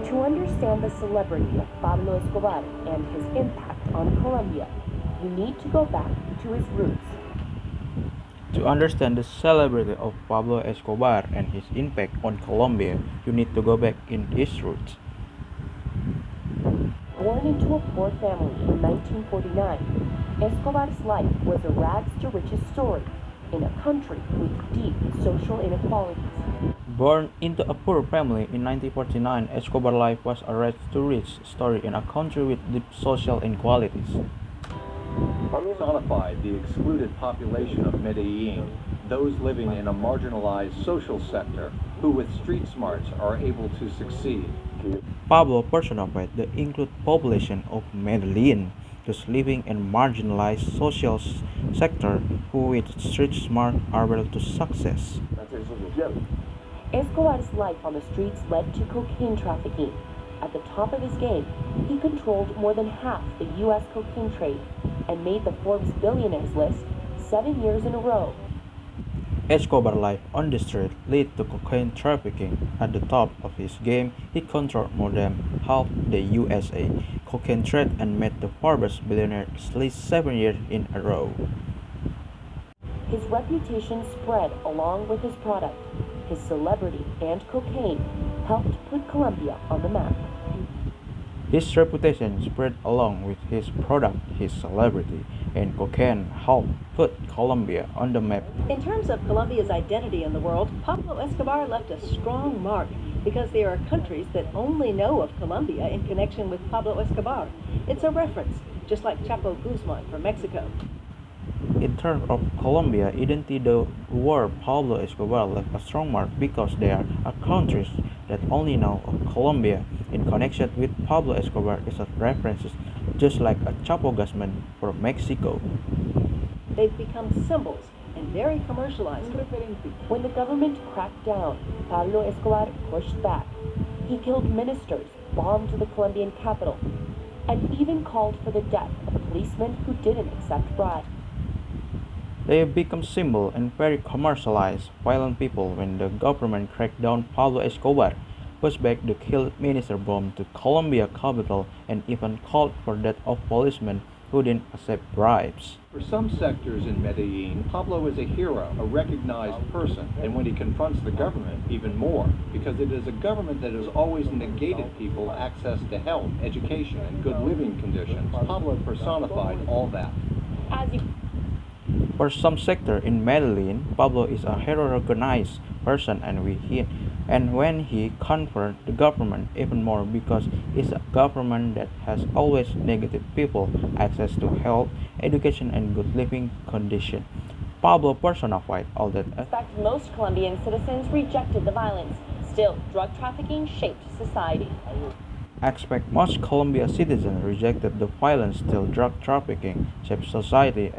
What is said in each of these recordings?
To understand the celebrity of Pablo Escobar and his impact on Colombia, you need to go back to his roots. To understand the celebrity of Pablo Escobar and his impact on Colombia, you need to go back in his roots. Born into a poor family in 1949, Escobar's life was a rags to riches story in a country with deep social inequalities. Born into a poor family in 1949, Escobar's life was a rags to rich story in a country with deep social inequalities. Personified the excluded population of Medellin, those living in a marginalized social sector who with street smarts are able to succeed. Pablo personified the include population of Medellin, those living in marginalized social sector who with street smart are able to success. Escobar's life on the streets led to cocaine trafficking. At the top of his game, he controlled more than half the U.S. cocaine trade and made the Forbes billionaires list 7 years in a row. Escobar's life on the street led to cocaine trafficking. At the top of his game, he controlled more than half the USA cocaine trade and made the Forbes billionaires list 7 years in a row. His reputation spread along with his product. His celebrity and cocaine helped put Colombia on the map. His reputation spread along with his product, his celebrity, and cocaine helped put Colombia on the map. In terms of Colombia's identity in the world, Pablo Escobar left a strong mark because there are countries that only know of Colombia in connection with Pablo Escobar. It's a reference, just like Chapo Guzman from Mexico. In terms of Colombia identity, the word Pablo Escobar left a strong mark because there are countries that only know of Colombia in connection with Pablo Escobar is a reference, just like a Chapo Guzman from Mexico. They've become symbols and very commercialized. When the government cracked down, Pablo Escobar pushed back. He killed ministers, bombed the Colombian capital, and even called for the death of policemen who didn't accept bribes. They have become symbol and very commercialized, violent people when the government cracked down Pablo Escobar, pushed back the killed minister bombed the Colombia capital and even called for death of policemen who didn't accept bribes. For some sectors in Medellin, Pablo is a hero, a recognized person, and when he confronts the government, even more, because it is a government that has always negated people access to health, education, and good living conditions. Pablo personified all that. For some sector in Medellin, Pablo is a hero-recognized person and when he confronts the government even more because it's a government that has always negated people access to health, education and good living condition. Pablo personified all that. In fact, most Colombian citizens rejected the violence. Still, drug trafficking shaped society. Expect most Colombia citizens rejected the violence till drug trafficking shaped society.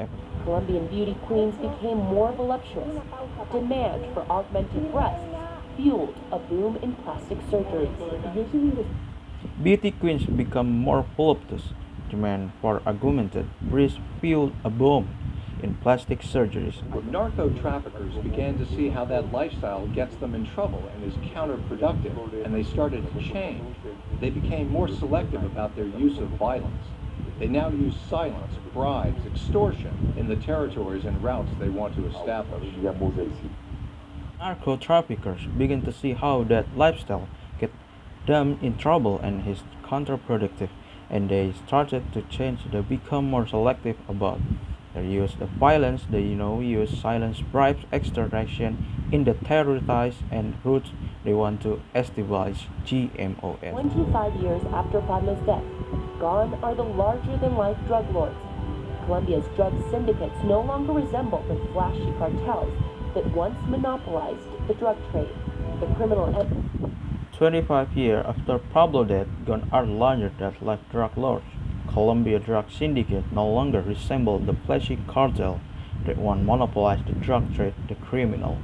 Colombian beauty queens became more voluptuous. Demand for augmented breasts fueled a boom in plastic surgeries. Beauty queens become more voluptuous. Demand for augmented breasts fueled a boom in plastic surgeries. Narco traffickers began to see how that lifestyle gets them in trouble and is counterproductive, and they started to change. They became more selective about their use of violence. They now use silence, bribes, extortion in the territories and routes they want to establish. Narco traffickers begin to see how that lifestyle get them in trouble and is counterproductive, and they started to change. They become more selective about their use of violence. They use silence, bribes, extortion in the territories and routes they want to establish. GMOS. 25 years after Pablo's death, gone are the larger-than-life drug lords. Colombia's drug syndicates no longer resemble the flashy cartels that once monopolized the drug trade. The criminal 25 years after Pablo's death, gone are larger-than-life drug lords. Colombia drug syndicate no longer resemble the flashy cartel that once monopolized the drug trade. The criminal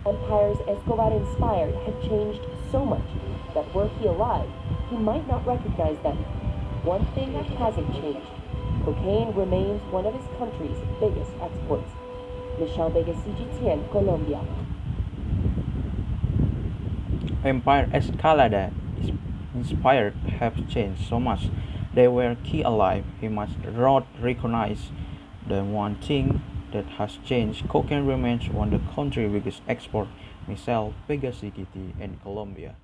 empires Escobar inspired have changed so much that were he alive, he might not recognize them. One thing hasn't changed. Cocaine remains one of his country's biggest exports. Michelle Vega, CGTN, Colombia. Empire escalada is inspired have changed so much. They were key alive. He must wrote recognize the one thing that has changed. Cocaine remains one of the country's biggest export missile, Pegasus in Colombia.